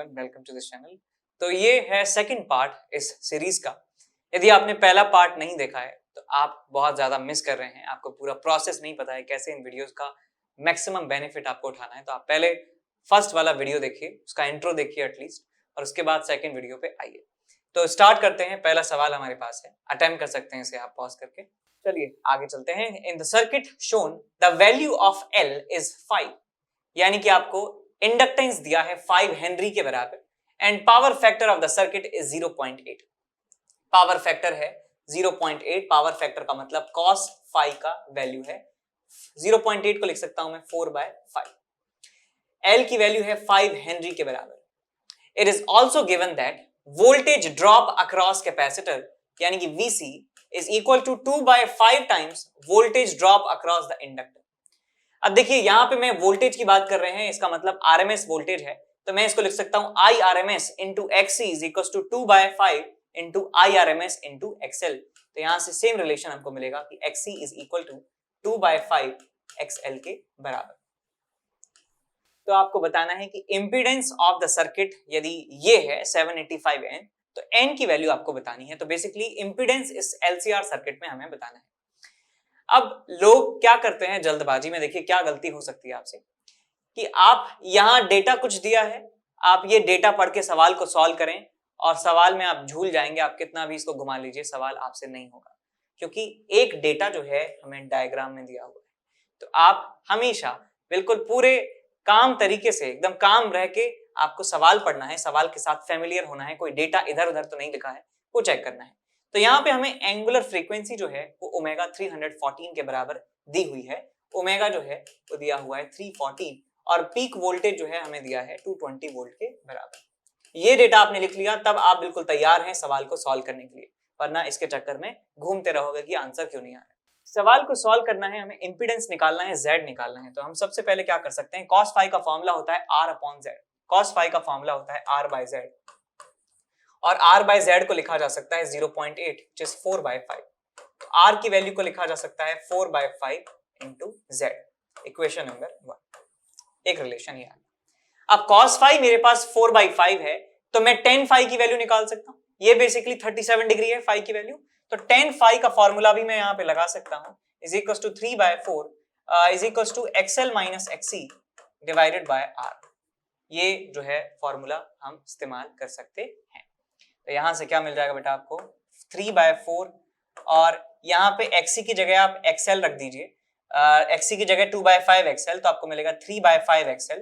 Everyone, welcome to this channel. तो ये है सेकंड पार्ट इस सीरीज का। यदि आपने पहला पार्ट नहीं देखा है तो आप बहुत ज्यादा मिस कर रहे हैं। आपको पूरा प्रोसेस नहीं पता है कैसे इन वीडियोस का मैक्सिमम बेनिफिट आपको उठाना है। तो आप पहले फर्स्ट वाला वीडियो देखिए, उसका इंट्रो देखिए एटलीस्ट, और उसके बाद सेकंड वीडियो पे आइए। तो स्टार्ट करते हैं। पहला सवाल हमारे पास है, अटेम्प्ट कर सकते हैं इसे आप पॉज करके। चलिए आगे चलते हैं। In the circuit shown the value of L is 5, यानी कि आपको इंडक्टेंस दिया है 5 हेनरी के बराबर, and power factor of the circuit is 0.8। Power factor है 0.8। पावर फैक्टर का मतलब cos फाई का वैल्यू है 0.8 को लिख सकता हूं मैं 4/5। एल की वैल्यू है 5 हेनरी के बराबर। It is also given that voltage drop across capacitor यानी कि VC is equal to 2/5 times voltage drop across the inductor. अब देखिए यहां पे मैं वोल्टेज की बात कर रहे हैं, इसका मतलब RMS वोल्टेज है, तो मैं इसको लिख सकता हूं IRMS into XC is equal to 2/5 into IRMS into XL। तो यहां से सेम रिलेशन हमको मिलेगा कि XC is equal to 2/5 XL के बराबर। तो आपको बताना है कि इंपीडेंस ऑफ द सर्किट यदि ये है 785 N, तो N की वैल्यू आपको बतानी है। तो बेसिकली इंपीडेंस इस LCR सर्किट में हमें बताना है। अब लोग क्या करते हैं जल्दबाजी में, देखिए क्या गलती हो सकती है आपसे कि आप यहां डेटा कुछ दिया है, आप ये डेटा पढ़ के सवाल को सॉल्व करें और सवाल में आप झूल जाएंगे। आप कितना भी इसको घुमा लीजिए, सवाल आपसे नहीं होगा, क्योंकि एक डेटा जो है हमें डायग्राम में दिया हुआ है। तो आप हमेशा बिल्कुल पूरे काम तरीके से एकदम काम रह के आपको सवाल पढ़ना है, सवाल के साथ फेमिलियर होना है। कोई डेटा इधर उधर तो नहीं लिखा है, वो चेक करना है। तो यहाँ पे हमें एंगुलर फ्रीक्वेंसी जो है वो ओमेगा 314 के बराबर दी हुई है। ओमेगा जो है वो दिया हुआ है 314, और पीक वोल्टेज जो है हमें दिया है 220 वोल्ट के बराबर। ये डेटा आपने लिख लिया, तब आप बिल्कुल तैयार हैं सवाल को सॉल्व करने के लिए, वरना इसके चक्कर में घूमते रहोगे कि आंसर क्यों नहीं आ रहा है। सवाल को सॉल्व करना है, हमें इंपीडेंस निकालना है, Z निकालना है। तो हम सबसे पहले क्या कर सकते हैं, cos फाई का फॉर्मूला होता है R/Z। cos फाई का फॉर्मूला होता है R/Z, और R/Z को लिखा जा सकता है 0.8 which is 4/5। तो R की वैल्यू को लिखा जा सकता है 4/5 इंटू Z। इक्वेशन नंबर 1, एक रिलेशन ये आ गया। अब cos फाई मेरे पास 4/5 है, तो मैं tan फाई की वैल्यू निकाल सकता हूं। ये बेसिकली 37 डिग्री है फाई की वैल्यू, तो tan फाई का फॉर्मूला भी मैं यहां पे लगा सकता हूं, is equal to 3/4 is equal to XL minus XC divided by R। ये जो है फॉर्मूला हम इस्तेमाल कर सकते हैं। तो यहां से क्या मिल जाएगा बेटा आपको 3/4, और यहाँ पे XC की जगह आप XL रख दीजिए। XC की जगह 2/5 XL, तो आपको मिलेगा 3/5 XL।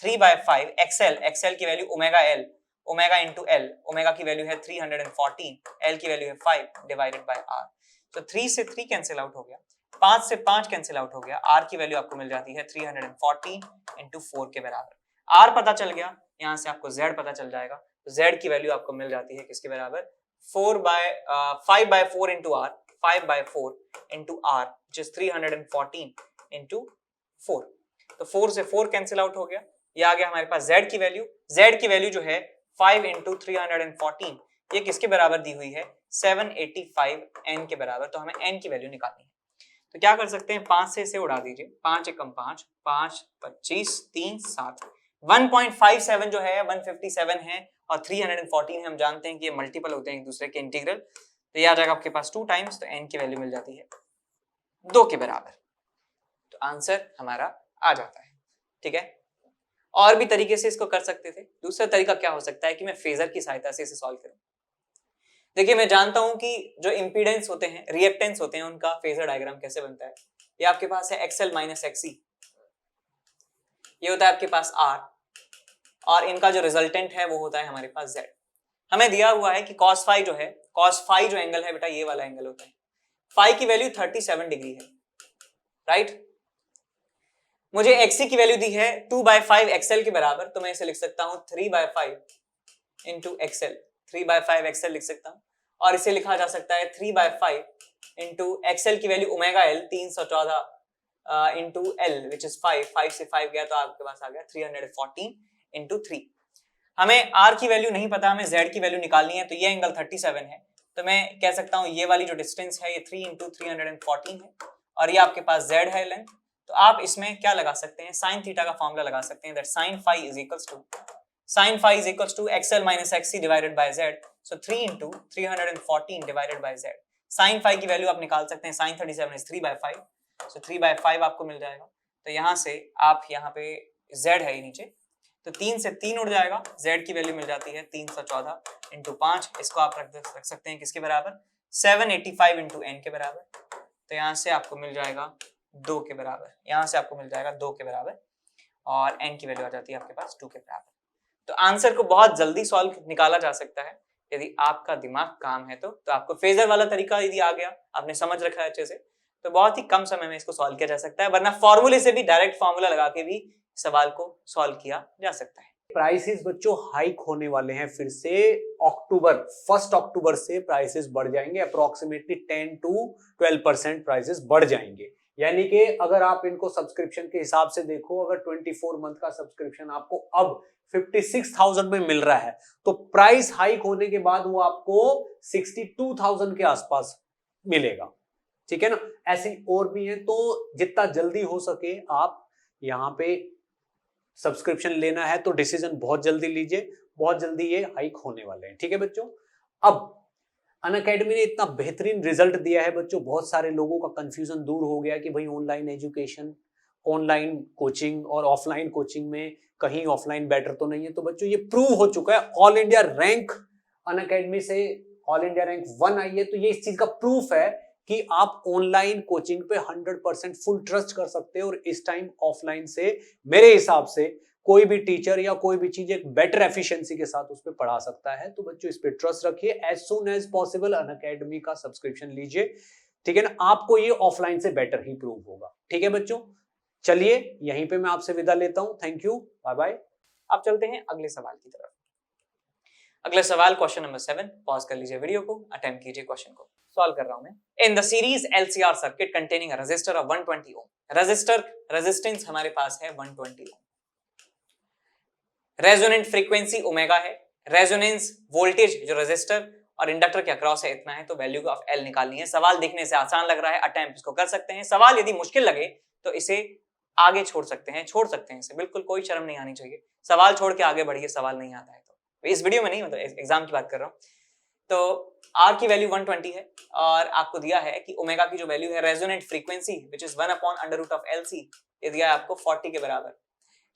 3/5 XL की value omega L, omega into L, omega की वैल्यू है 314, L की वैल्यू है 5 डिवाइडेड बाय R। तो 3 से 3 कैंसिल आउट हो गया, 5 से 5 कैंसिल आउट हो गया, R की वैल्यू आपको मिल जाती है 314 इंटू 4 के बराबर। R पता चल गया, यहाँ से आपको Z पता चल जाएगा। तो Z की वैल्यू आपको मिल जाती है किसके बराबर, 5/4 into R, 5/4 into R which is 314 into 4। तो 4 से 4 कैंसिल आउट हो गया, ये आ गया हमारे पास Z की वैल्यू। Z की वैल्यू जो है 5 इंटू 314, ये किसके बराबर दी हुई है, 785 N के बराबर। तो हमें N की वैल्यू निकालनी है। तो क्या कर सकते हैं, 5 से इसे उड़ा दीजिए, 5 एकम 5, 5 25 3 7, 1.57 जो है 157 है, और 314 है, हम जानते हैं कि ये मल्टीपल होते हैं एक दूसरे के इंटीग्रल। तो ये आ जाएगा आपके पास 2 टाइम्स, तो N की वैल्यू मिल जाती है 2 के बराबर। तो आंसर हमारा आ जाता है। ठीक है, और भी तरीके से इसको कर सकते थे। दूसरा तरीका क्या हो सकता है कि मैं फेजर की सहायता से इसे सॉल्व करूं। देखिए मैं जानता हूं कि जो इंपीडेंस होते हैं, रिएक्टेंस होते हैं, उनका फेजर डायग्राम कैसे बनता है। ये आपके पास है XL माइनस XC, ये होता है आपके पास R, और इनका जो रिजल्टेंट है वो होता है हमारे पास Z। हमें दिया हुआ है कि cos फाई जो है, cos फाई जो एंगल है बेटा ये वाला एंगल होता है। फाई की वैल्यू 37 डिग्री है, राइट। मुझे XC की वैल्यू दी है 2/5 XL के बराबर, तो मैं इसे लिख सकता हूं 3/5 इंटू XL, 3/5 XL लिख सकता हूं, और इसे लिखा जा सकता है 3/5 इंटू XL की value omega L 314 into L which is 5 से 5 गया तो आपके पास आ गया 314 इंटू 3। हमें R की वैल्यू नहीं पता, हमें Z की वैल्यू निकालनी है। तो ये एंगल 37 है, तो मैं कह सकता हूं ये वाली जो डिस्टेंस है ये 3 इंटू 314 है, और ये आपके पास Z है लेंथ। तो आप इसमें क्या लगा सकते हैं, साइन थीटा का फॉर्मूला लगा सकते हैं, that sine phi is equals to sin phi is equals to xl minus xc divided by z. So 3 into 314 divided by z. sin phi की वैल्यू आप निकाल सकते हैं, sin 37 is 3 by 5. So 3 by 5 आपको मिल जाएगा. तो यहाँ से आप यहाँ पे z है ही नीचे, तो 3 से 3 उड़ जाएगा, z की वैल्यू मिल जाती है 314 इंटू 5. इसको आप रख सकते हैं किसके बराबर, 785 इंटू n के बराबर. तो यहाँ से आपको मिल जाएगा 2 के बराबर, यहाँ से आपको मिल जाएगा 2 के बराबर, और n की वैल्यू आ जाती है आपके पास 2 के बराबर. तो आंसर को बहुत जल्दी सॉल्व निकाला जा सकता है यदि आपका दिमाग काम है तो आपको फेजर वाला तरीका यदि आ गया, आपने समझ रखा है अच्छे से, तो बहुत ही कम समय में इसको सॉल्व किया जा सकता है. वरना फॉर्मूले से भी, डायरेक्ट फॉर्मूला लगा के भी सवाल को सॉल्व किया जा सकता है. प्राइसेस बच्चों हाइक होने वाले हैं फिर से. अक्टूबर 1 अक्टूबर से प्राइसेस बढ़ जाएंगे, अप्रोक्सीमेटली 10 to 12% प्राइसेस बढ़ जाएंगे. यानी कि अगर आप इनको सब्सक्रिप्शन के हिसाब से देखो, अगर 24 मंथ का सब्सक्रिप्शन आपको अब 56,000 में मिल रहा है, तो प्राइस हाइक होने के बाद वो आपको 62,000 के आसपास मिलेगा. ठीक है ना. ऐसे और भी है, तो जितना जल्दी हो सके आप यहाँ पे सब्सक्रिप्शन लेना है तो डिसीजन बहुत जल्दी लीजिए, बहुत जल्दी ये हाइक होने वाले हैं. ठीक है बच्चों. अब अनअकैडमी ने इतना बेहतरीन रिजल्ट दिया है बच्चों, बहुत सारे लोगों का कंफ्यूजन दूर हो गया कि भाई ऑनलाइन एजुकेशन, ऑनलाइन कोचिंग और ऑफलाइन कोचिंग में कहीं ऑफलाइन बेटर तो नहीं है. तो बच्चों ये प्रूव हो चुका है, ऑल इंडिया रैंक अनअकैडमी से ऑल इंडिया रैंक 1 आई है. तो ये इस चीज का प्रूफ है कि आप ऑनलाइन कोचिंग पे 100% फुल ट्रस्ट कर सकते हो, और इस टाइम ऑफलाइन से मेरे हिसाब से कोई भी टीचर या कोई भी चीज एक बेटर एफिशिएंसी के साथ उस पर पढ़ा सकता है. तो बच्चों इस पे ट्रस्ट रखिए, as soon as possible Unacademy का सब्सक्रिप्शन लीजिए. ठीक है ना. आपको ये ऑफलाइन से बेटर ही प्रूव होगा. ठीक है बच्चों, चलिए यहीं पे मैं आपसे विदा लेता हूं. Thank you, bye bye. अब चलते हैं अगले सवाल की तरफ. अगला सवाल क्वेश्चन नंबर 7. पॉज कर लीजिए वीडियो को, अटेम्प्ट कीजिए क्वेश्चन को. सॉल्व कर रहा हूं मैं. In the series LCR circuit containing a resistor of 120 ohm. Resistance हमारे पास है 120 ओम. रेजोनेंट फ्रीक्वेंसी ओमेगा है. रेजोनेंस वोल्टेज जो रेजिस्टर और इंडक्टर के अक्रॉस है इतना है. तो वैल्यू ऑफ L निकालनी है. सवाल देखने से आसान लग रहा है, अटेम्प्ट इसको कर सकते हैं. सवाल यदि मुश्किल लगे तो इसे आगे छोड़ सकते हैं इसे. बिल्कुल कोई शर्म नहीं आनी चाहिए. सवाल छोड़ के आगे बढ़िए, सवाल नहीं आता है तो. इस वीडियो में नहीं, मतलब एग्जाम की बात कर रहा हूं. तो R की वैल्यू 120 है, और आपको दिया है कि ओमेगा की जो वैल्यू है resonant frequency which is 1/√LC, ये दिया है आपको 40 के बराबर.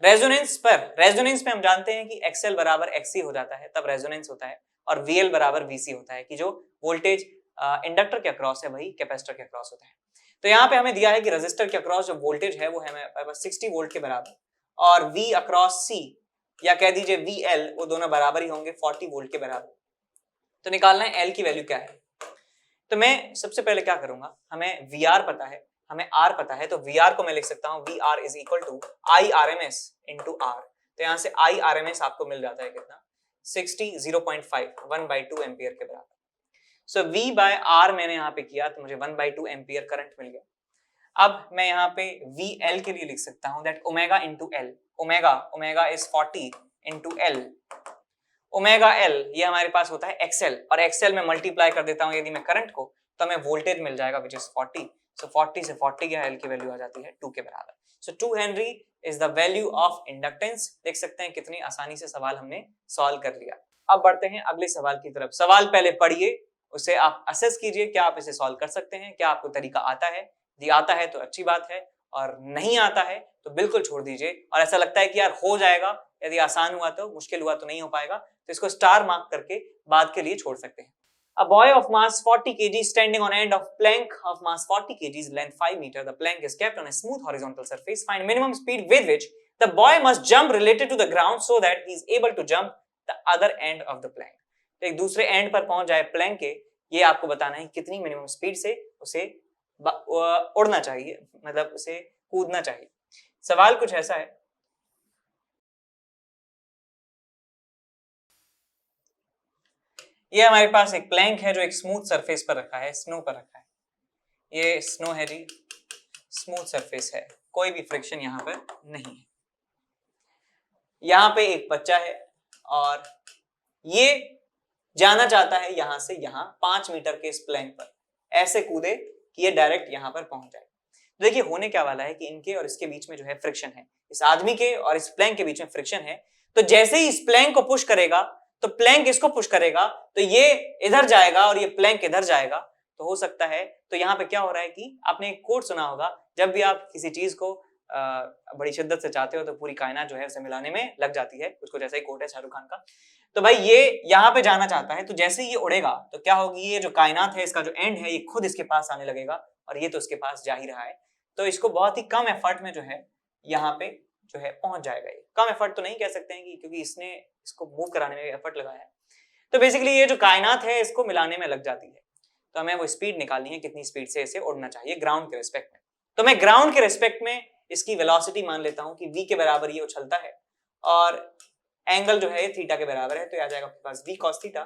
रेजोनेंस पे हम जानते हैं कि XL बराबर XC हो जाता है, तब रेजोनेंस होता है, और VL बराबर VC होता है कि जो वोल्टेज इंडक्टर के अक्रॉस है वही कैपेसिटर के अक्रॉस होता है. तो यहाँ पे हमें दिया है कि रेजिस्टर के अक्रॉस जो वोल्टेज है वो है 60 वोल्ट के बराबर, और V अक्रॉस C या कह दीजिए VL, वो दोनों बराबर ही होंगे 40 वोल्ट के बराबर. तो निकालना है L की वैल्यू क्या है. तो मैं सबसे पहले क्या करूंगा, हमें VR पता है, हमें R पता है, तो VR को मैं लिख सकता हूं VR is equal to IRMS into R. तो यहां से IRMS आपको मिल जाता है कितना, 0.5 1/2 एम्पियर के बराबर. सो V बाय R मैंने यहाँ पे किया तो मुझे 1/2 एम्पियर करंट मिल गया. अब मैं यहाँ पे VL के लिए लिख सकता हूं that omega into L. Omega is 40 into L. Omega L ये हमारे पास होता है XL, और XL में मल्टीप्लाई कर देता हूं यदि मैं करंट को, तो हमें वोल्टेज मिल जाएगा विच इज 40. सो 40 से 40 गया, L की वैल्यू आ जाती है 2 के बराबर. सो 2 Henry is the value of inductance. देख सकते हैं कितनी आसानी से सवाल हमने सॉल्व कर लिया. अब बढ़ते हैं अगले सवाल की तरफ. सवाल पहले पढ़िए, उसे आप असेस कीजिए, क्या आप इसे सॉल्व कर सकते हैं, क्या आपको तरीका आता है. यदि आता है तो अच्छी बात है, और नहीं आता है तो बिल्कुल छोड़ दीजिए. और ऐसा लगता है कि यार हो जाएगा, यदि आसान हुआ तो, मुश्किल हुआ तो नहीं हो पाएगा, तो इसको स्टार मार्क करके बाद के लिए छोड़ सकते हैं. A boy of mass 40 kg standing on end of plank of mass 40 kg length 5 meter. The plank is kept on a smooth horizontal surface. Find minimum speed with which the boy must jump related to the ground so that he is able to jump the other end of the plank. एक दूसरे and पर पहुंच जाए Planck के, ये आपको बताना है कितनी मिनिमम स्पीड से उसे उड़ना चाहिए, मतलब उसे कूदना चाहिए. सवाल कुछ ऐसा है. ये हमारे पास एक प्लैंक है जो एक स्मूथ सरफेस पर रखा है, स्नो पर रखा है. ये स्नो है जी, स्मूथ सरफेस है, कोई भी फ्रिक्शन यहाँ पर नहीं है. यहाँ पे एक बच्चा है और ये जाना चाहता है यहां से यहां 5 मीटर के इस प्लैंक पर, ऐसे कूदे कि ये डायरेक्ट यहां पर पहुंच जाए. देखिए होने क्या वाला है कि इनके और इसके बीच में जो है फ्रिक्शन है, इस आदमी के और इस प्लैंक के बीच में फ्रिक्शन है. तो जैसे ही इस प्लैंक को पुश करेगा तो प्लैंक इसको पुश करेगा, तो ये इधर जाएगा और ये प्लैंक इधर जाएगा। तो हो सकता है, तो यहाँ पे क्या हो रहा है कि आपने एक कोट सुना होगा, जब भी आप किसी चीज को बड़ी शिद्दत से चाहते हो तो पूरी कायनात जो है उसे मिलाने में लग जाती है, उसको जैसा ही कोट है शाहरुख खान का। तो भाई ये यहाँ पे जाना चाहता है, तो जैसे ही ये उड़ेगा तो क्या होगी, ये जो कायनात है इसका जो एंड है ये खुद इसके पास आने लगेगा, और ये तो उसके पास जा ही रहा है। तो इसको बहुत ही कम एफर्ट में जो है यहाँ पे जो है पहुंच जाएगा। ये कम एफर्ट तो नहीं कह सकते हैं कि क्योंकि इसने इसको मूव कराने में एफर्ट लगाया है। तो बेसिकली ये जो कायनात है इसको मिलाने में लग जाती है। तो हमें वो स्पीड निकालनी है, कितनी स्पीड से इसे उड़ना चाहिए ग्राउंड के रिस्पेक्ट में। तो मैं ग्राउंड के रिस्पेक्ट में इसकी वेलोसिटी मान लेता हूं कि v के बराबर ये उछलता है, और एंगल जो है थीटा के बराबर है, तो आ जाएगा आपके पास v cos थीटा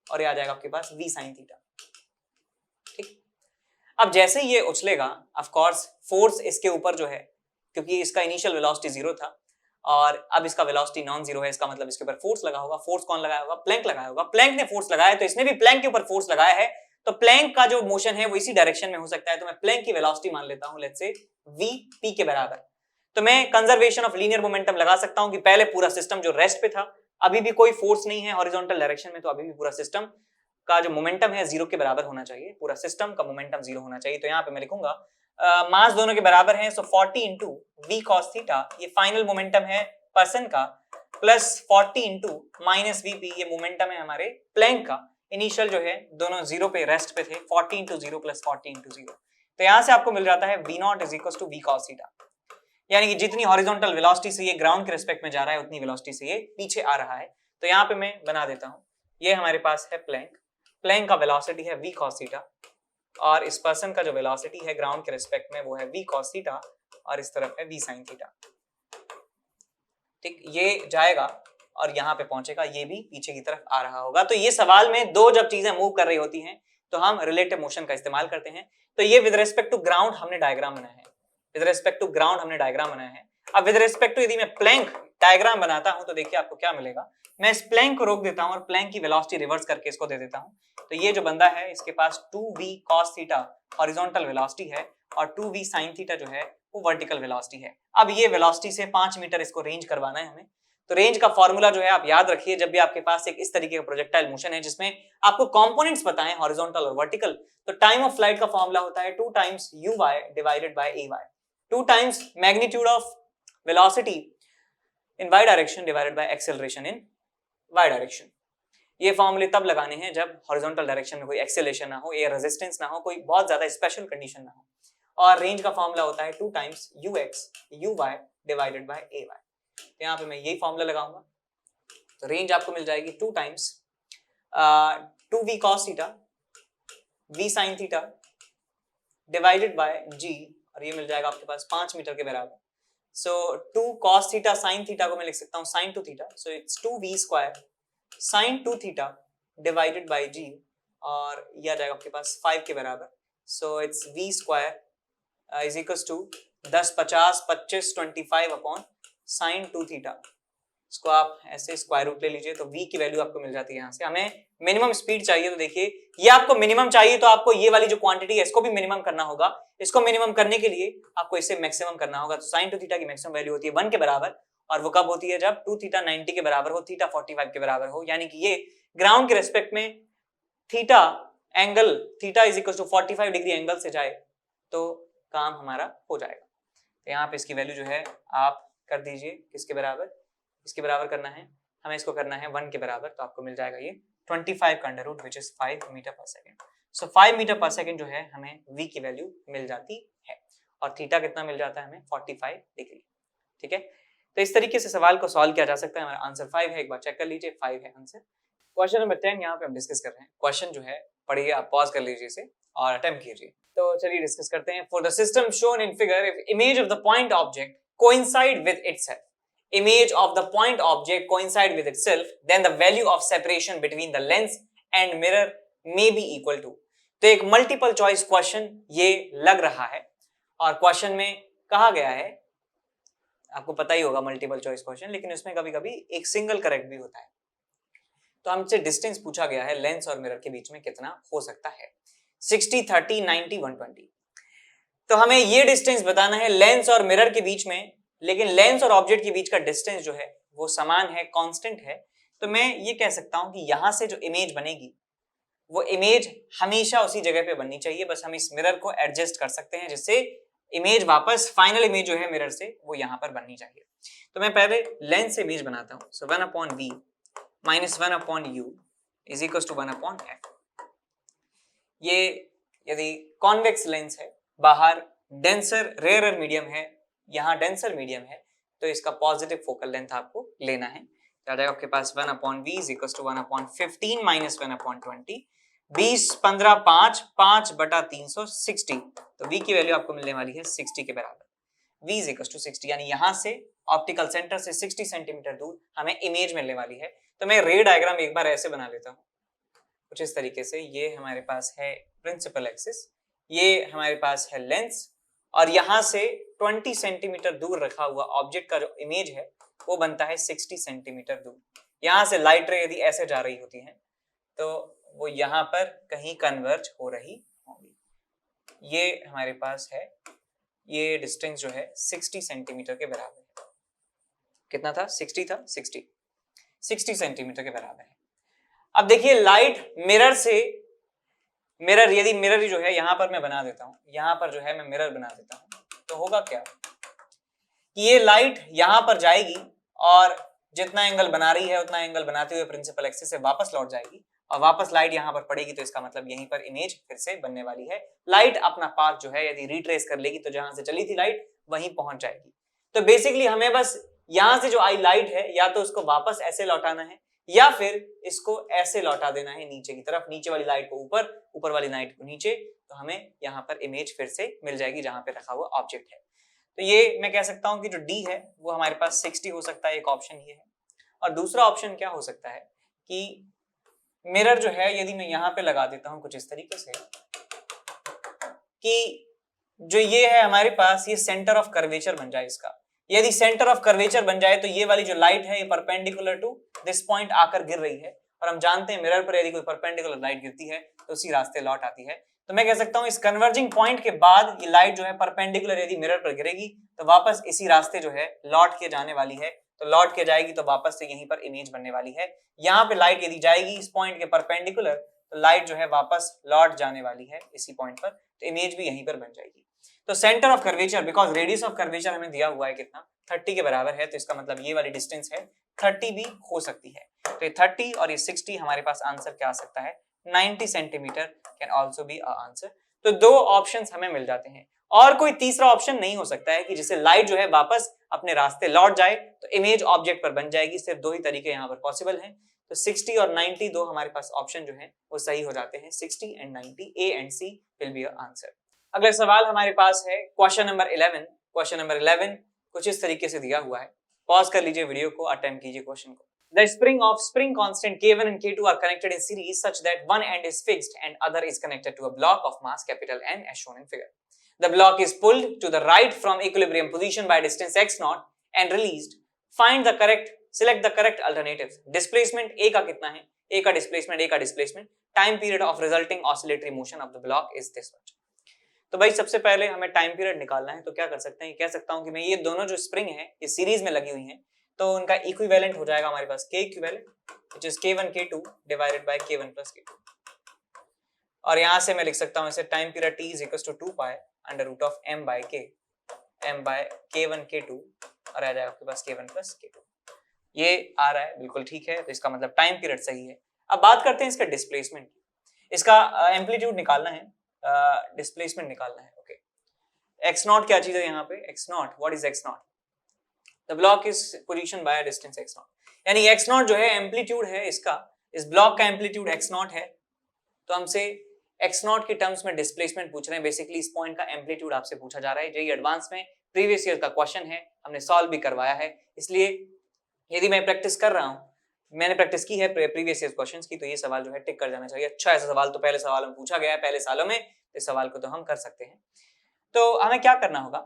और आ जाएगा आपके पास v sin थीटा। ठीक, अब जैसे ये उछलेगा, ऑफ कोर्स फोर्स इसके ऊपर जो है, क्योंकि इसका इनिशियल वेलोसिटी 0 था और अब इसका वेलोसिटी नॉन जीरो है, इसका मतलब इसके ऊपर फोर्स लगा होगा। फोर्स कौन लगाया होगा? प्लैंक लगाया होगा। प्लैंक ने फोर्स लगाया तो इसने भी प्लैंक के ऊपर फोर्स लगाया है, तो प्लैंक का जो मोशन है वो इसी डायरेक्शन में हो सकता है। तो मैं प्लैंक की वेलोसिटी मान लेता हूं, लेट्स से v p के बराबर। तो मैं कंजर्वेशन ऑफ लीनियर मोमेंटम लगा सकता हूं कि पहले पूरा सिस्टम जो रेस्ट पे था, अभी भी कोई फोर्स नहीं है हॉरिजॉन्टल डायरेक्शन में, तो अभी भी पूरा सिस्टम का जो मोमेंटम है 0 के बराबर होना चाहिए, पूरा सिस्टम का मोमेंटम 0 होना चाहिए। तो यहाँ पे मैं लिखूंगा मास दोनों के बराबर है, सो 40 इंटू v cos थीटा ये फाइनल मोमेंटम है पर्सन का, प्लस 40 इंटू माइनस vp ये मोमेंटम है हमारे प्लैंक का। इनिशियल जो है दोनों 0 पे रेस्ट पे थे, 40 इंटू 0 प्लस 40 इंटू 0। तो यहाँ से आपको मिल जाता है v not is equal to v cos theta, यानी कि जितनी हॉरिजॉन्टल वेलोसिटी से ये ग्राउंड के रिस्पेक्ट में जा रहा है उतनी वेलोसिटी से ये पीछे आ रहा है। तो यहाँ पे मैं बना देता हूँ, ये हमारे पास है प्लैंक, प्लैंक का वेलोसिटी है v cos थीटा, और इस पर्सन का जो वेलोसिटी है ग्राउंड के रिस्पेक्ट में वो है v cos थीटा, और इस तरफ है v sin थीटा। ठीक, ये जाएगा और यहाँ पे पहुंचेगा, ये भी पीछे की तरफ आ रहा होगा। तो ये सवाल में दो जब चीजें मूव कर रही होती हैं तो हम रिलेटिव मोशन का इस्तेमाल करते हैं। तो ये विद रिस्पेक्ट टू ग्राउंड हमने डायग्राम बनाया है, विद रिस्पेक्ट टू ग्राउंड हमने डायग्राम बनाया है। अब विद रिस्पेक्ट टू यदि मैं प्लैंक डायग्राम बनाता हूं तो देखिए आपको क्या मिलेगा। मैं इस प्लैंक को रोक देता हूं और प्लैंक की वेलोसिटी रिवर्स करके इसको दे देता हूं। तो ये जो बंदा है इसके पास 2v cos theta horizontal velocity है और 2v sin थीटा जो है वो वर्टिकल वेलोसिटी है। अब ये वेलोसिटी से 5 मीटर इसको रेंज करवाना है हमें। तो रेंज का फॉर्मूला जो है आप याद रखिए, जब भी आपके पास एक इस तरीके का प्रोजेक्टाइल मोशन है जिसमें आपको कंपोनेंट्स पता है हॉरिजॉन्टल और वर्टिकल, तो टाइम ऑफ फ्लाइट का फॉर्मूला होता है 2 times uy divided by ay, 2 times magnitude of velocity in y direction divided by acceleration in y direction. ये फॉर्मूले तब लगाने हैं जब हॉरिजॉन्टल डायरेक्शन में कोई एक्सेलरेशन ना हो, एयर रेजिस्टेंस ना हो, कोई बहुत ज्यादा स्पेशल कंडीशन ना हो। और रेंज का फॉर्मूला होता है 2 times ux uy divided by ay। तो यहाँ पे मैं यही फॉर्मूला लगाऊंगा, तो रेंज आपको मिल जाएगी 2 times 2v cos theta v sin theta divided by g, और ये मिल जाएगा आपके पास 5 मीटर के बराबर। सो 2 cos थीटा sin थीटा को मैं लिख सकता हूँ sin 2 theta, so it's 2v square sin 2 theta divided by g, और ये आ जाएगा आपके पास 5 के बराबर। So it's v square is equals to 10 50 25 25 upon sin 2 theta. इसको आप ऐसे स्क्वायर रूट ले लीजिए तो v की वैल्यू आपको मिल जाती है। यहाँ से हमें मिनिमम स्पीड चाहिए, तो देखिए ये आपको मिनिमम चाहिए तो आपको ये वाली जो क्वांटिटी है इसको भी मिनिमम करना होगा। इसको मिनिमम करने के लिए आपको इसे मैक्सिमम करना होगा। तो sin 2 थीटा की मैक्सिमम वैल्यू होती है 1 के बराबर, और वो कब होती है? जब 2 थीटा 90 के बराबर हो, थीटा 45 के बराबर हो, यानी कि ये ग्राउंड के रेस्पेक्ट में theta angle theta is equal to 45 degree angle से जाए तो काम हमारा हो जाएगा। तो यहाँ पे इसकी वैल्यू जो है आप कर दीजिए किसके बराबर, इसके बराबर करना है हमें, इसको करना है 1 के बराबर, तो आपको मिल जाएगा ये 25 का under root which is 5 metre per second. So 5 metre per second जो है हमें v की वैल्यू मिल जाती है, और थीटा कितना मिल जाता है हमें? 45 डिग्री। ठीक है, तो इस तरीके से सवाल को सॉल्व किया जा सकता है। हमारा आंसर 5 है, एक बार चेक कर लीजिए, 5 है आंसर। क्वेश्चन नंबर 10 यहाँ पे हम डिस्कस कर रहे हैं। क्वेश्चन जो है पढ़िए, आप पॉज कर लीजिए इसे और अटेम्प्ट कीजिए। तो चलिए डिस्कस करते हैं। For the system shown in figure, if image of the point object coincide with itself, image of the point object coincide with itself, then the value of separation between the lens and mirror may be equal to। तो एक multiple choice question ये लग रहा है, और question में कहा गया है, आपको पता ही होगा मल्टीपल चॉइस क्वेश्चन, लेकिन उसमें कभी कभी एक सिंगल करेक्ट भी होता है। तो हमसे डिस्टेंस पूछा गया है लेंस और मिरर के बीच में कितना हो सकता है, 60 30 90 120। तो हमें ये डिस्टेंस बताना है लेंस और मिरर के बीच में, लेकिन लेंस और ऑब्जेक्ट के बीच का डिस्टेंस जो है वो समान है, कांस्टेंट है, तो मैं ये कह सकता हूं कि यहां से जो इमेज बनेगी वो इमेज हमेशा उसी जगह पे बननी चाहिए। बस हम इस मिरर को एडजस्ट कर सकते हैं जिससे इमेज वापस फाइनल इमेज जो है मिरर से वो यहां पर बननी चाहिए। तो मैं पहले लेंस से इमेज बनाता हूं। So 1/v minus 1/u is equal to 1/f। ये यदि कॉन्वेक्स लेंस है, बाहर डेंसर रेयरर मीडियम है, यहाँ डेंसर मीडियम है, तो इसका पॉजिटिव फोकल लेंथ आपको लेना है। तो आ जाएगा आपके पास 1/v is equal to 1/15 minus 1/20। 20 15 5 5/360। तो v की वैल्यू आपको मिलने वाली है 60 के बराबर। v इज इक्वल टू 60, यानी यहां से ऑप्टिकल सेंटर से 60 सेंटीमीटर दूर हमें इमेज मिलने वाली है। तो मैं रे डायग्राम एक बार ऐसे बना लेता हूं कुछ इस तरीके से। ये हमारे पास है प्रिंसिपल एक्सिस, ये हमारे पास है लेंस, और यहां से 20 सेंटीमीटर दूर रखा हुआ ऑब्जेक्ट का जो इमेज है वो बनता है 60 सेंटीमीटर दूर। यहां से लाइट रे यदि ऐसे जा रही होती है तो वो यहां पर कहीं कन्वर्ज हो रही होगी। ये हमारे पास है, ये डिस्टेंस जो है 60 सेंटीमीटर के बराबर है। कितना था? 60 था, 60 सेंटीमीटर के बराबर है। अब देखिए लाइट मिरर से, मिरर यदि मिरर जो है यहां पर मैं बना देता हूं, यहां पर जो है मैं मिरर बना देता हूं, तो होगा क्या कि ये लाइट यहां पर जाएगी और जितना एंगल बना रही है उतना एंगल बनाते हुए प्रिंसिपल एक्सिस से वापस लौट जाएगी और वापस लाइट यहां पर पड़ेगी। तो इसका मतलब यहीं पर इमेज फिर से बनने वाली है। लाइट अपना पाथ जो है यदि रिट्रेस कर लेगी तो जहां से चली थी लाइट वहीं पहुंच जाएगी। तो बेसिकली हमें बस यहां से जो आई लाइट है या तो उसको वापस ऐसे लौटाना है या फिर इसको ऐसे लौटा देना है नीचे की तरफ, नीचे वाली लाइट को ऊपर, ऊपर वाली लाइट को नीचे। तो हमें यहाँ पर इमेज फिर से मिल जाएगी जहां पे रखा हुआ ऑब्जेक्ट है। तो ये मैं कह सकता हूं कि जो डी है वो हमारे पास 60 हो सकता है, एक ऑप्शन ये है। और दूसरा ऑप्शन क्या हो सकता है कि मिरर जो है यदि मैं यहाँ पे लगा देता हूं कुछ इस तरीके से कि जो ये है हमारे पास, ये सेंटर ऑफ कर्वेचर बन जाए इसका। यदि सेंटर ऑफ कर्वेचर बन जाए तो ये वाली जो लाइट है ये परपेंडिकुलर टू दिस पॉइंट आकर गिर रही है, और हम जानते हैं मिरर पर यदि कोई परपेंडिकुलर लाइट गिरती है तो उसी रास्ते लौट आती है। तो मैं कह सकता हूं इस कन्वर्जिंग पॉइंट के बाद ये लाइट जो है परपेंडिकुलर यदि मिरर पर गिरेगी तो वापस इसी रास्ते जो है लौट के जाने वाली है। तो लौट के जाएगी तो वापस से यहीं पर इमेज बनने वाली है। यहाँ पे लाइट यदि जाएगी इस पॉइंट के परपेंडिकुलर तो लाइट जो है वापस लौट जाने वाली है इसी पॉइंट पर, तो इमेज भी यहीं पर बन जाएगी। तो centre of curvature, because radius of curvature हमें दिया हुआ है कितना, 30 के बराबर है, तो इसका मतलब ये वाली डिस्टेंस है 30 भी हो सकती है। तो ये 30 और ये 60 हमारे पास आंसर क्या आ सकता है, 90 centimetre can also be a answer. तो दो ऑप्शंस हमें मिल जाते हैं और कोई तीसरा ऑप्शन नहीं हो सकता है कि जिससे लाइट जो है वापस अपने रास्ते लौट जाए तो इमेज ऑब्जेक्ट पर बन जाएगी। सिर्फ दो ही तरीके यहाँ पर पॉसिबल हैं। तो 60 और 90 दो हमारे पास ऑप्शन जो है वो सही हो जाते हैं। 60 and 90, A and C will be a answer. अगला सवाल हमारे पास है क्वेश्चन नंबर 11। क्वेश्चन नंबर 11 कुछ इस तरीके से दिया हुआ है। पॉज कर लीजिए वीडियो को, अटेम्प्ट कीजिए क्वेश्चन को। The spring constant K1 and K2 are connected in series such that one end is fixed and other is connected to a block of mass capital N as shown in figure. The block is pulled to the right from equilibrium position by distance x naught and released. Find the correct, select the correct alternatives. Displacement A का कितना है? A का displacement. Time period of resulting oscillatory motion of the block is this much. तो भाई सबसे पहले हमें time period निकालना है। तो क्या कर सकते हैं, कह सकता हूं कि मैं ये दोनों जो स्प्रिंग है ये सीरीज में लगी हुई हैं, तो उनका इक्विवेलेंट हो जाएगा हमारे पास K equivalent which is K1 K2 divided by K1 plus K2। और यहां से मैं लिख सकता हूं इसे time period T is equal to 2 pi under root of m by K1 K2 और आ जाएगा आपके पास K1 प्लस K2। ये आ रहा है बिल्कुल ठीक है, तो इसका मतलब टाइम पीरियड सही है। अब बात करते हैं इसका डिस्प्लेसमेंट की। इसका एम्पलीट्यूड निकालना है, डिस्प्लेसमेंट निकालना है। ओके, x नॉट क्या चीज है यहाँ पे, x not, what is x not? The block is position by distance x not, यानी x नॉट जो है एम्पलीट्यूड है इसका, इस ब्लॉक का एम्पलीट्यूड x नॉट है। तो हमसे x नॉट के टर्म्स में डिस्प्लेसमेंट पूछ रहे हैं। बेसिकली इस पॉइंट का एम्पलीट्यूड आपसे पूछा जा रहा है। जेईई एडवांस में प्रीवियस ईयर का क्वेश्चन है, हमने सॉल्व भी करवाया है। इसलिए यदि मैं प्रैक्टिस कर रहा हूँ, मैंने प्रैक्टिस की है प्रीवियस ईयर क्वेश्चंस की, तो ये सवाल जो है टिक कर जाना चाहिए। अच्छा ऐसा सवाल तो पहले सवाल में पूछा गया है पहले सालों में, इस सवाल को तो हम कर सकते हैं। तो हमें क्या करना होगा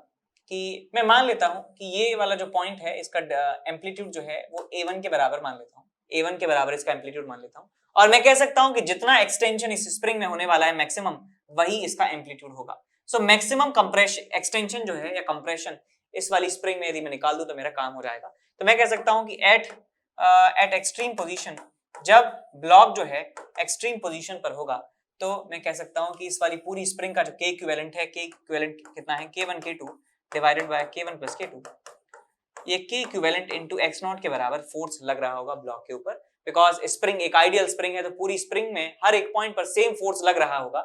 कि मैं मान लेता हूं कि ये वाला जो पॉइंट है इसका एम्पलीट्यूड जो है वो A1 के बराबर मान लेता हूं, A1 के बराबर इसका एम्पलीट्यूड मान लेता हूं। और मैं कह सकता हूं कि जितना एक्सटेंशन इस स्प्रिंग में होने वाला है मैक्सिमम, वही इसका एम्पलीट्यूड होगा। सो मैक्सिमम कंप्रेशन एक्सटेंशन जो है या कंप्रेशन इस वाली स्प्रिंग में यदि मैं निकाल दूं तो मेरा काम हो जाएगा। तो मैं कह सकता हूं कि एट एक्सट्रीम पोजीशन, जब ब्लॉक जो है एक्सट्रीम पोजीशन पर होगा, तो मैं कह सकता हूं कि इस वाली पूरी स्प्रिंग का जो K इक्विवेलेंट है, K इक्विवेलेंट कितना है, K1 K2 divided by K1 plus K2, ये K equivalent into x not के बराबर फोर्स लग रहा होगा ब्लॉक के ऊपर, बिकॉज स्प्रिंग एक आइडियल स्प्रिंग है तो पूरी स्प्रिंग में हर एक पॉइंट पर सेम फोर्स लग रहा होगा।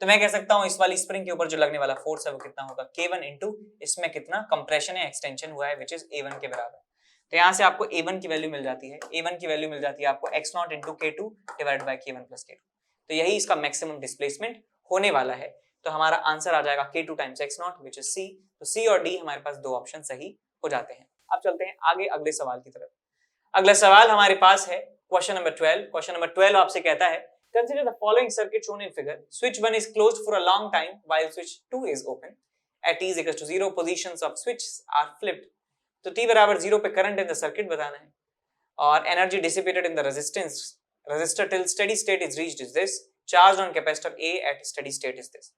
तो मैं कह सकता हूं इस वाली स्प्रिंग के ऊपर जो लगने वाला फोर्स है वो कितना होगा, K1 इनटू इसमें कितना कंप्रेशन है, एक्सटेंशन हुआ है, विच इज A1 के बराबर। तो यहां से आपको A1 की वैल्यू मिल जाती है, A1 की वैल्यू मिल जाती है आपको x not into K2 divided by K1 plus K2। तो यही इसका मैक्सिमम डिस्प्लेसमेंट होने वाला है। तो हमारा आंसर आ जाएगा K2 times x not which is C। तो C और D हमारे पास दो ऑप्शन सही हो जाते हैं। अब चलते हैं आगे अगले सवाल की तरफ। अगला सवाल हमारे पास है क्वेश्चन नंबर 12। क्वेश्चन नंबर 12 आपसे कहता है, consider the following circuit shown in figure. Switch 1 is closed for a long time while switch 2 is open. At t is equal to 0 positions of switches are flipped. तो t बराबर 0 पे current in the circuit बताना है और energy dissipated in the resistor till steady state is reached is this. Charged on capacitor A at steady state is this.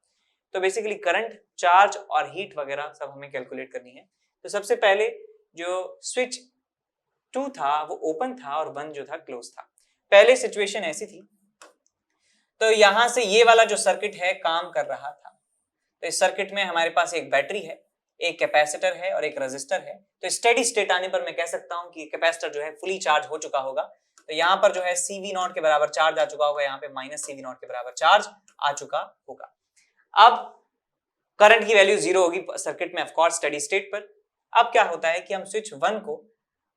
तो basically current, charge और heat वगैरह सब हमें कैलकुलेट करनी है। तो सबसे पहले जो स्विच 2 था वो ओपन था और 1 जो था क्लोज था। पहले सिचुएशन ऐसी थी, तो यहां से ये वाला जो सर्किट है काम कर रहा था। तो इस सर्किट में हमारे पास एक बैटरी है, एक कैपेसिटर है और एक रेजिस्टर है। तो स्टेडी स्टेट आने पर मैं कह सकता हूं कि कैपेसिटर जो है फुली चार्ज हो चुका होगा। तो यहाँ पर जो है CV0 के बराबर चार्ज आ चुका होगा, यहाँ पे माइनस CV0 के बराबर चार्ज आ चुका होगा। अब करंट की वैल्यू 0 होगी सर्किट में ऑफ कोर्स स्टेडी स्टेट पर। अब क्या होता है कि हम स्विच 1 को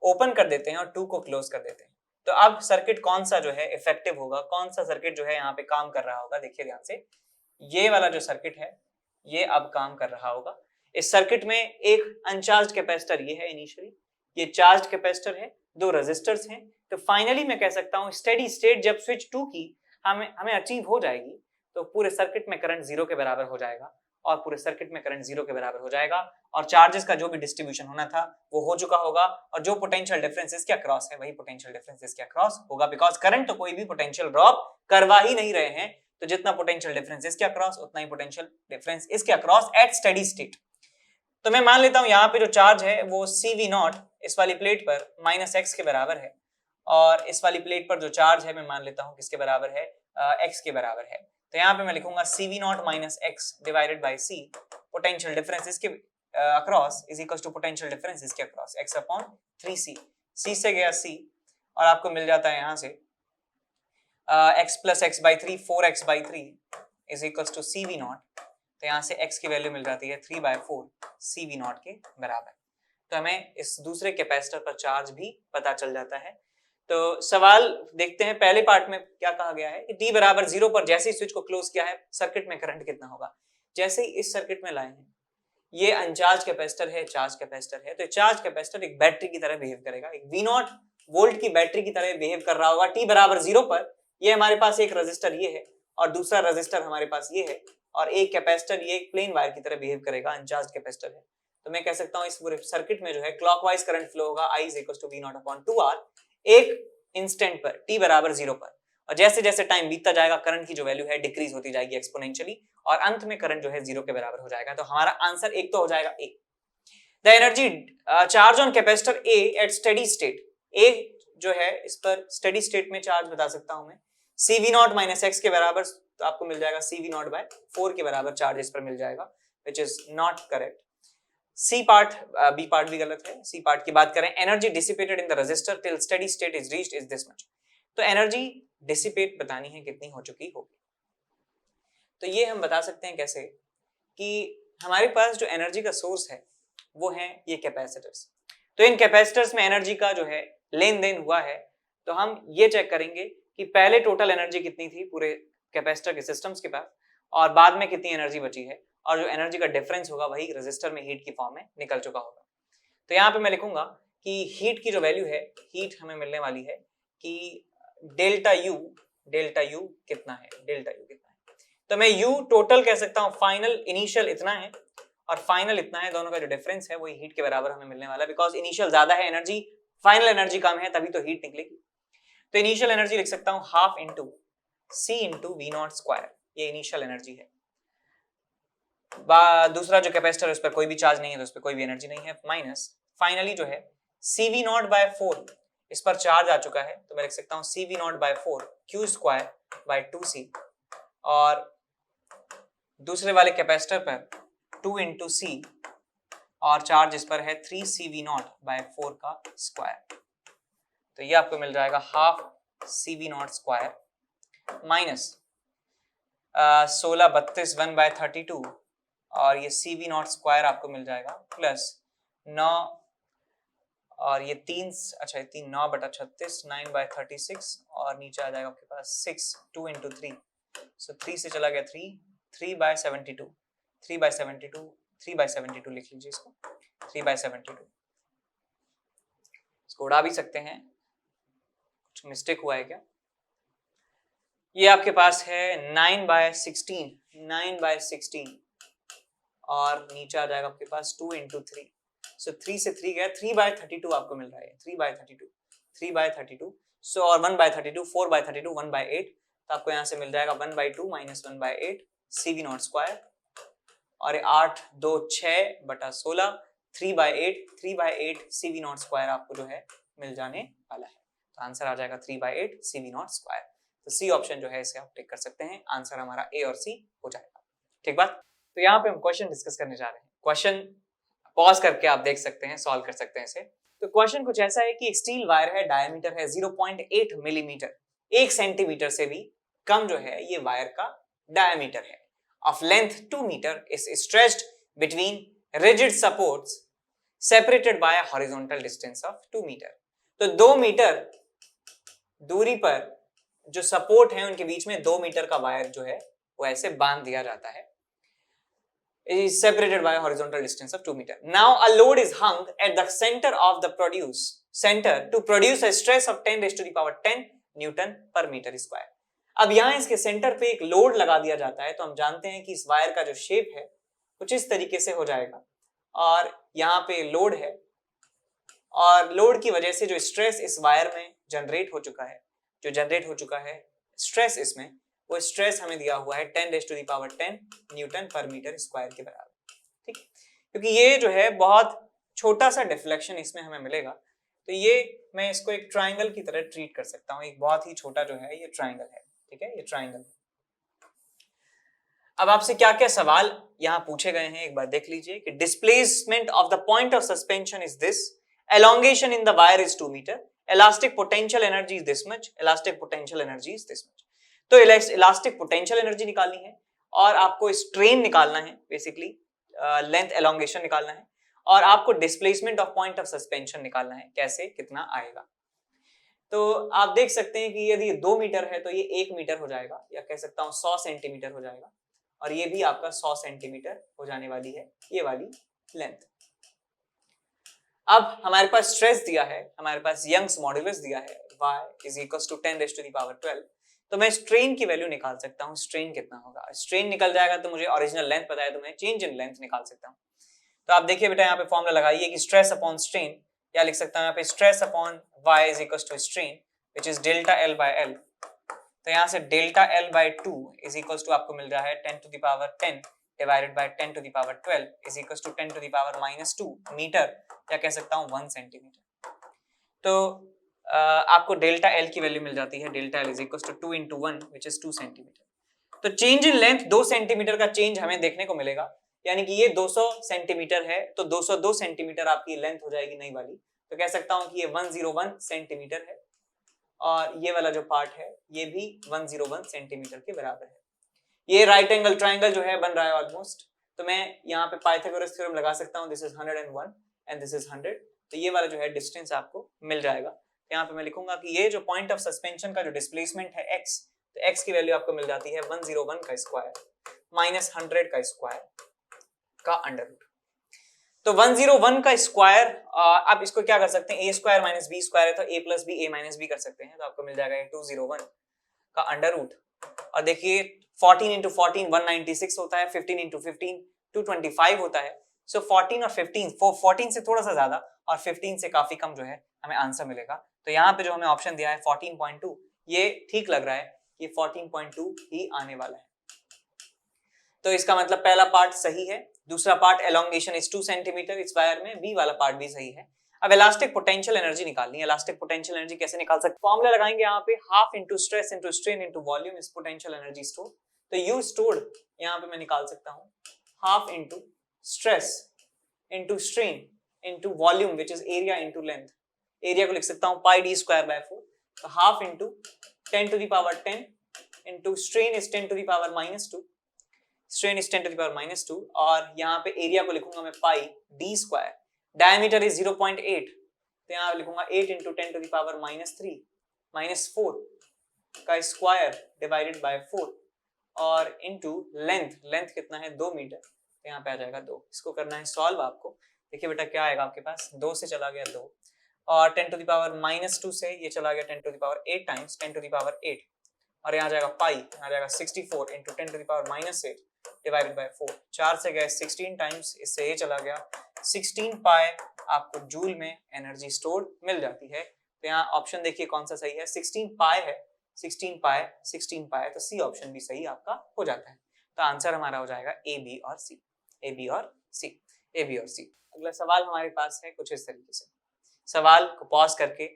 ओपन कर देते हैं और 2 को क्लोज कर देते हैं। तो अब सर्किट कौन सा जो है इफेक्टिव होगा, कौन सा सर्किट जो है यहाँ पे काम कर रहा होगा, देखिए ध्यान से, ये वाला जो सर्किट है ये अब काम कर रहा होगा। इस सर्किट में एक अनचार्ज कैपेसिटर ये है इनिशियली, ये चार्ज कैपेसिटर है, दो रेजिस्टर्स हैं। तो फाइनली मैं कह सकता हूँ स्टेडी स्टेट जब स्विच 2 की हमें अचीव हो जाएगी तो पूरे सर्किट में करंट 0 के बराबर हो जाएगा और पूरे सर्किट में करंट 0 के बराबर हो जाएगा और चार्जेस का जो भी डिस्ट्रीब्यूशन होना था वो हो चुका होगा और जो पोटेंशियल डिफरेंस इसके अक्रॉस है वही पोटेंशियल डिफरेंस इसके अक्रॉस होगा, बिकॉज करंट तो कोई भी पोटेंशियल ड्रॉप करवा ही नहीं रहे हैं। तो जितना पोटेंशियल डिफरेंस इसके अक्रॉस उतना ही पोटेंशियल डिफरेंस इसके अक्रॉस एट स्टेडी स्टेट। तो मैं मान लेता हूं यहाँ पे जो चार्ज है वो CV0 इस वाली प्लेट पर -x के बराबर है और इस वाली प्लेट पर जो चार्ज है मैं मान लेता हूं किसके बराबर है, x के बराबर है। तो यहाँ पे मैं लिखूंगा CV0 - x divided by C, potential difference इसके across is equal to potential difference इसके across x upon 3C। C से गया C और आपको मिल जाता है यहाँ से x plus x by 3 4x by 3 is equal to CV0। तो यहाँ से x की वैल्यू मिल जाती है 3/4 CV0 के बराबर। तो हमें इस दूसरे कैपेसिटर पर चार्ज भी पता चल जाता है। तो सवाल देखते हैं, पहले पार्ट में क्या कहा गया है कि t बराबर 0 पर जैसे ही स्विच को क्लोज किया है सर्किट में करंट कितना होगा। जैसे ही इस सर्किट में लाए हैं, ये अनचार्ज कैपेसिटर है, चार्ज कैपेसिटर है, तो चार्ज कैपेसिटर एक बैटरी की तरह बिहेव करेगा, एक V0 वोल्ट की बैटरी की तरह बिहेव कर रहा होगा। t बराबर 0 पर ये हमारे पास एक रजिस्टर ये है और दूसरा रजिस्टर हमारे पास ये है और एक कैपेसिटर ये एक प्लेन वायर की तरह बिहेव करेगा, अनचार्ज कैपेसिटर है। तो मैं कह सकता हूं इस पूरे सर्किट में जो है क्लॉकवाइज करंट फ्लो होगा, I = V0/2R एक इंस्टेंट पर t बराबर 0 पर, और जैसे जैसे टाइम बीतता जाएगा करंट की जो वैल्यू है डिक्रीज होती जाएगी एक्सपोनेंशियली और अंत में करंट जो है 0 के बराबर हो जाएगा। तो हमारा आंसर एक तो हो जाएगा A। The energy charge on capacitor A at steady state, A जो है इस पर स्टेडी स्टेट में चार्ज बता सकता हूं मैं CV0 - x के बराबर, तो आपको मिल जाएगा CV0/4 के बराबर चार्ज इस पर मिल जाएगा, which is not correct. C part, B part भी गलत है। सी पार्ट की बात करें, energy dissipated in the resistor till steady state is reached is this much. तो एनर्जी डिसिपेट बतानी है कितनी हो चुकी होगी। तो ये हम बता सकते हैं कैसे कि हमारे पास जो एनर्जी का सोर्स है वो है ये कैपेसिटर्स। तो इन कैपेसिटर्स में एनर्जी का जो है लेन देन हुआ है, तो हम ये चेक करेंगे कि पहले टोटल एनर्जी कितनी थी पूरे कैपेसिटर के सिस्टम्स के पास और बाद में कितनी एनर्जी बची है, और जो एनर्जी का डिफरेंस होगा वही रेजिस्टर में हीट की फॉर्म में निकल चुका होगा। तो यहाँ पे मैं लिखूंगा कि हीट की जो वैल्यू है, हीट हमें मिलने वाली है कि डेल्टा यू कितना है, डेल्टा यू कितना है। तो मैं यू टोटल कह सकता हूँ, फाइनल इनिशियल इतना है और फाइनल इतना है, दोनों का जो डिफरेंस है वही हीट के बराबर हमें मिलने वाला है, बिकॉज इनिशियल ज्यादा है एनर्जी, फाइनल एनर्जी कम है, तभी तो हीट निकलेगी। तो इनिशियल एनर्जी लिख सकता हूँ ½ × C × V0², ये इनिशियल एनर्जी है। दूसरा जो कैपेसिटर है उस पर कोई भी चार्ज नहीं है तो उस पर कोई भी एनर्जी नहीं है, माइनस फाइनली जो है CV नॉट बाय 4, इस पर चार्ज आ चुका है तो मैं लिख सकता हूं CV not by 4 Q square by 2C, और दूसरे वाले कैपेसिटर पर 2 इंटू C और चार्ज इस पर है 3CV नॉट बाय 4 का स्क्वायर, तो ये आपको मिल जाएगा half CV not square minus 16 32 1 by 32, और ये CV नॉट स्क्वायर आपको मिल जाएगा प्लस 9 और ये 3, अच्छा 3 9 बटा 36 9 बाय 36, और नीचे आ जाएगा आपके पास 6 2 इंटू 3, सो 3 से चला गया 3 बाय 72 3 बाय 72 3 बाय 72 लिख लीजिए इसको 3 बाय 72, इसको उड़ा भी सकते हैं, कुछ मिस्टेक हुआ है क्या। ये आपके पास है 9 बाय 16 और नीचे आ जाएगा आपके पास 2 इंटू 3, सो 3 से 3 गया 3 बाय 32 आपको मिल रहा है 3 बाय 32, सो और 1 बाय 32 4 बाय 32 1 बाय 8, तो आपको यहाँ से मिल जाएगा 1 by 2 minus 1 by 8 CV not square, और 8 2 6 बटा 16 3 बाय 8 CV नॉट स्क्वायर आपको जो है मिल जाने वाला है, तो आंसर आ जाएगा 3 बाय 8 CV नॉट स्क्वायर, तो सी ऑप्शन जो है इसे आप टिक कर सकते हैं, आंसर हमारा ए और सी हो जाएगा। ठीक बात, तो यहाँ पे हम क्वेश्चन डिस्कस करने जा रहे हैं, क्वेश्चन पॉज करके आप देख सकते हैं, सॉल्व कर सकते हैं इसे। तो क्वेश्चन कुछ ऐसा है कि एक स्टील वायर है, डायमीटर है 0.8 मिलीमीटर, 1 सेंटीमीटर से भी कम जो है ये वायर का डायमीटर है, of length 2 metre is stretched between rigid supports separated by a horizontal distance of 2 metre. तो 2 मीटर दूरी पर जो सपोर्ट है उनके बीच में 2 मीटर का वायर जो है वो ऐसे बांध दिया जाता है, is separated by a horizontal distance of 2 meter. Now a load is hung at the center of the center to produce a stress of 10 raised to the power 10 Newton per meter square. अब यहाँ इसके centre पे एक load लगा दिया जाता है, तो हम जानते हैं कि इस वायर का जो शेप है कुछ इस तरीके से हो जाएगा, और यहाँ पे लोड है, और लोड की वजह से जो स्ट्रेस इस वायर में जनरेट हो चुका है स्ट्रेस इसमें, वो स्ट्रेस हमें दिया हुआ है 10 raise to the power 10 newton per metre square के बराबर। ठीक, क्योंकि ये जो है बहुत छोटा सा डिफ्लेक्शन इसमें हमें मिलेगा, तो ये मैं इसको एक ट्रायंगल की तरह ट्रीट कर सकता हूँ, एक बहुत ही छोटा जो है ये ट्रायंगल है। ठीक है, ये ट्रायंगल। अब आपसे क्या क्या सवाल यहाँ पूछे गए हैं एक बार देख लीजिए कि displacement of the point of suspension is this, elongation in the wire is 2 meter, elastic potential energy is this much, elastic potential energy is this much। तो इलास्टिक पोटेंशियल एनर्जी निकालनी है और आपको स्ट्रेन निकालना है, बेसिकली लेंथ एलोंगेशन निकालना है, और आपको displacement of point of suspension निकालना है, कैसे कितना आएगा। तो आप देख सकते हैं कि यदि 2 मीटर है तो ये 1 मीटर हो जाएगा, या कह सकता हूं 100 सेंटीमीटर हो जाएगा, और ये भी आपका 100 सेंटीमीटर हो जाने वाली है ये वाली लेंथ। अब हमारे पास स्ट्रेस दिया है, हमारे पास यंग्स मॉड्यूलस दिया है y is equals to 10 raised to the power 12, तो मैं स्ट्रेन की वैल्यू निकाल सकता हूँ, स्ट्रेन कितना होगा। स्ट्रेन निकल जाएगा तो मुझे ओरिजिनल लेंथ पता है, तो मैं चेंज इन लेंथ निकाल सकता हूँ। तो आप देखिए बेटा यहाँ पे फॉर्मूला लगाइए कि स्ट्रेस अपॉन स्ट्रेन, या लिख सकता हूँ यहाँ पे stress upon y is equals to strain which is delta L by L। तो यहाँ से delta L by 2 is equals to आपको मिल रहा है 10 to the power 10 divided by 10 to the power 12 is equals to 10 to the power minus 2 metre, या कह सकता हूँ 1 सेंटीमीटर। तो आपको डेल्टा एल की वैल्यू मिल जाती है, delta L is equal to 2 into 1 which is 2 centimetre. तो चेंज इन लेंथ 2 सेंटीमीटर का चेंज हमें देखने को मिलेगा, यानी कि ये 200 सेंटीमीटर है तो 202 सेंटीमीटर आपकी लेंथ हो जाएगी नई वाली। तो कह सकता हूं कि ये 101 सेंटीमीटर है, और ये वाला जो पार्ट है ये भी 101 सेंटीमीटर के बराबर है। ये राइट एंगल ट्राइंगल जो है बन रहा है ऑलमोस्ट, तो मैं यहाँ पे पाइथागोरस थ्योरम लगा सकता हूँ, this is 101 and this is 100, तो ये वाला जो है डिस्टेंस आपको मिल जाएगा। यहाँ पे मैं लिखूंगा कि ये जो पॉइंट ऑफ सस्पेंशन का जो डिस्प्लेसमेंट है x, तो x की वैल्यू आपको मिल जाती है 101 का स्क्वायर माइनस 100 का स्क्वायर का अंडर रूट। तो 101 का स्क्वायर, आप इसको क्या कर सकते हैं, a square minus b square है तो a plus b a minus b कर सकते हैं, तो आपको मिल जाएगा 201 का अंडर रूट। और देखिए 14 into 14 196 होता है, 15 into 15 225 होता है। सो 14 और 15, 14 से थोड़ा सा ज्यादा और 15 से काफी कम जो है हमें आंसर मिलेगा। तो यहाँ पे जो हमें ऑप्शन दिया है 14.2, ये ठीक लग रहा है, ये 14.2 ही आने वाला है। तो इसका मतलब पहला पार्ट सही है, दूसरा पार्ट एलोंगेशन इज 2 सेंटीमीटर इस वायर में, बी वाला पार्ट भी सही है। अब इलास्टिक पोटेंशियल एनर्जी निकालनी है। इलास्टिक पोटेंशियल एनर्जी कैसे निकाल सकते हैं? फॉर्मूला लगाएंगे यहाँ पे, half into stress into strain into volume is potential energy store. तो यू स्टोर्ड यहाँ पे मैं निकाल सकता हूँ half into stress into strain into volume which is area into length. Area को लिख सकता हूँ पाई डी स्क्वायर बाय 4। तो half into 10 to the power 10 into strain is 10 to the power -2, strain is 10 to the power -2, और यहाँ पे area को लिखूंगा मैं pi D square, diameter is 0.8, तो यहाँ लिखूंगा 8 इंटू 10 टू द पावर -4 का स्क्वायर डिवाइडेड बाय 4, और इंटू लेंथ कितना है 2 मीटर, तो यहाँ पे आ जाएगा 2। इसको करना है सॉल्व आपको। देखिए बेटा क्या आएगा आपके पास, 2 से चला गया 2, और 10 टू द पावर -2 से ये चला गया 10 to the power 8 times 10 to the power 8, और यहाँ जाएगा पाई, यहाँ जाएगा 64 into 10 to the power -8 divided by 4। 4 से गए 16 टाइम्स, इससे ये चला गया 16 पाई। आपको जूल में एनर्जी स्टोर मिल जाती है। तो यहाँ ऑप्शन देखिए कौन सा सही है, 16 पाई है, 16 पाई, तो सी ऑप्शन भी सही आपका हो जाता है। तो आंसर हमारा हो जाएगा ए, बी और सी, ए, बी और सी, ए, बी और सी। अगला सवाल हमारे पास है कुछ इस तरीके से, सवाल को पॉज करके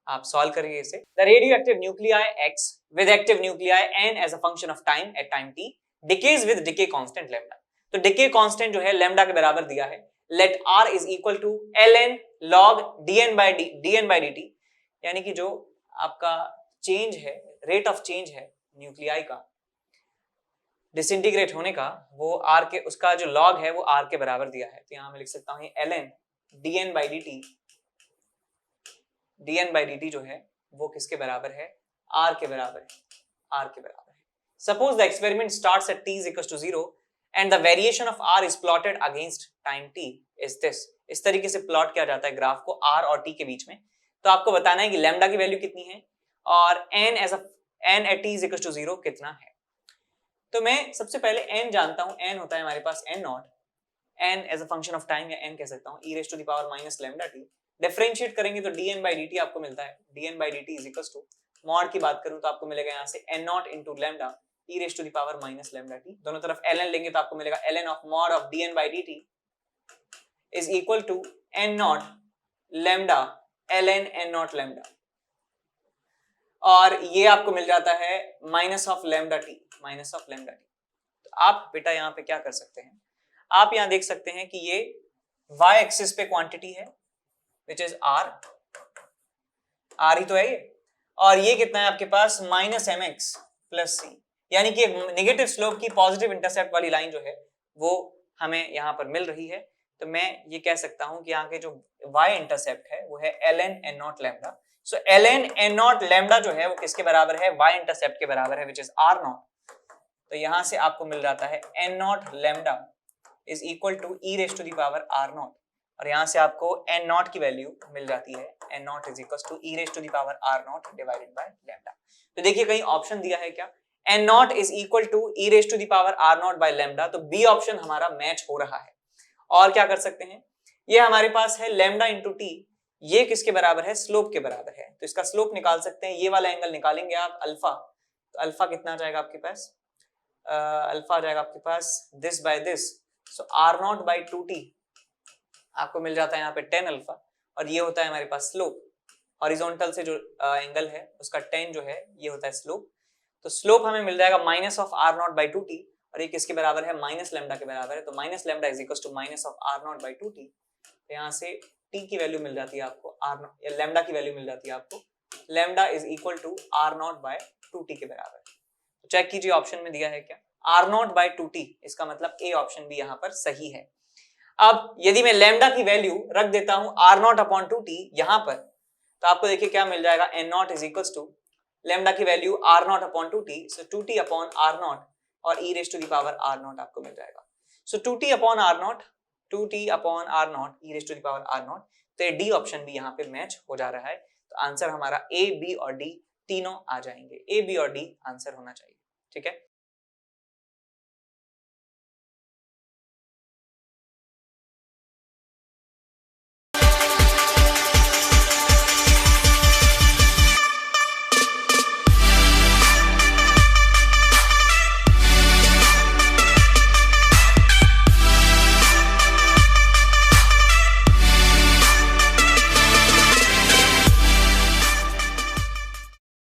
आप सॉल्व करिए इसे। The radioactive nuclei X with active nuclei N as a function of time at time t decays with decay constant lambda। तो decay constant जो है lambda के बराबर दिया है। Let R is equal to ln log dn by dt, यानी कि जो आपका चेंज है, रेट ऑफ चेंज है न्यूक्लियाई का डिसइंटीग्रेट होने का, वो R के, उसका जो लॉग है वो R के बराबर दिया है। तो यहाँ मैं लिख सकता हूँ ln dn by dt जो है वो किसके बराबर है, R के बराबर है, R के बराबर है। Suppose the experiment starts at t is equals to 0 and the variation of R is plotted against time t is this। इस तरीके से प्लॉट किया जाता है ग्राफ को R और t के बीच में। तो आपको बताना है कि लैम्डा की वैल्यू कितनी है और n at t is equals to 0 कितना है। तो मैं सबसे पहले n जानता हूं, n होता है हमारे पास n not, n as a function of time या n कह सकता हूं e raised to the power minus lambda t। Differentiate करेंगे तो dn by dt आपको मिलता है, dn by dt is equals to, mod की बात करूं तो आपको मिलेगा यहाँ से n not into lambda e raised to the power minus lambda t। दोनों तरफ ln लेंगे तो आपको मिलेगा ln of mod of dn by dt is equal to n not lambda ln n not lambda, और ये आपको मिल जाता है माइनस ऑफ लैम्डा टी। तो आप बेटा यहाँ पे क्या कर सकते हैं, आप यहाँ देख सकते हैं कि ये y एक्सिस पे क्वांटिटी है विच इज r ही तो है ये, और ये कितना है आपके पास -mx प्लस सी, यानी कि नेगेटिव स्लोप की पॉजिटिव इंटरसेप्ट वाली लाइन जो है वो हमें यहाँ पर मिल रही है। तो मैं ये कह सकता हूं कि यहाँ के जो y इंटरसेप्ट है वो है ln n not lambda. So ln n not lambda जो है वो किसके बराबर है, y इंटरसेप्ट के बराबर है विच इज r नॉट। तो यहां से आपको मिल जाता है n not lambda is equal to e raise to the power r not, और यहां से आपको n नॉट की वैल्यू मिल जाती है, n not is equal to e raise to the power r not divided by lambda. तो देखिए कहीं ऑप्शन दिया है क्या, n not is equal to e raise to the power r not by lambda, तो बी ऑप्शन हमारा match हो रहा है। और क्या कर सकते हैं, ये हमारे पास है लैम्डा इंटू टी, ये किसके बराबर है, स्लोप के बराबर है, तो इसका स्लोप निकाल सकते हैं। ये वाला एंगल निकालेंगे आप अल्फा, तो अल्फा कितना आ जाएगा आपके पास, अल्फा आ जाएगा आपके पास this by this, so R not by 2t आपको मिल जाता है यहाँ पे 10 अल्फा, और ये होता है हमारे पास स्लोप। हॉरिजॉन्टल से जो एंगल है उसका 10 जो है ये होता है स्लोप, तो स्लोप हमें मिल जाएगा minus of R not by 2t, और ये किसके बराबर है, माइनस लैम्डा के बराबर है, तो minus lambda is equal to minus of R not by 2t। तो यहाँ से t की वैल्यू मिल जाती है आपको, आर या लैम्डा की वैल्यू मिल जाती है आपको, lambda is equal to R not by 2t के बराबर। तो चेक कीजिए ऑप्शन में दिया है क्या, आर नॉट बाय 2t, इसका मतलब ए ऑप्शन भी यहाँ पर सही है। अब यदि मैं लैम्डा की वैल्यू रख देता हूं आर नॉट अपॉन 2t यहाँ पर, तो आपको देखिए क्या मिल जाएगा, N naught is equal to lambda की value R naught upon 2t, so 2t upon R naught और e raise to the power R naught आपको मिल जाएगा। So 2t upon R naught, 2t upon R naught e raise to the power R naught, तो D option भी यहाँ पे match हो जा रहा है। तो आंसर हमारा ए, बी और डी तीनों आ जाएंगे, ए, बी और डी आंसर होना चाहिए। ठीक है,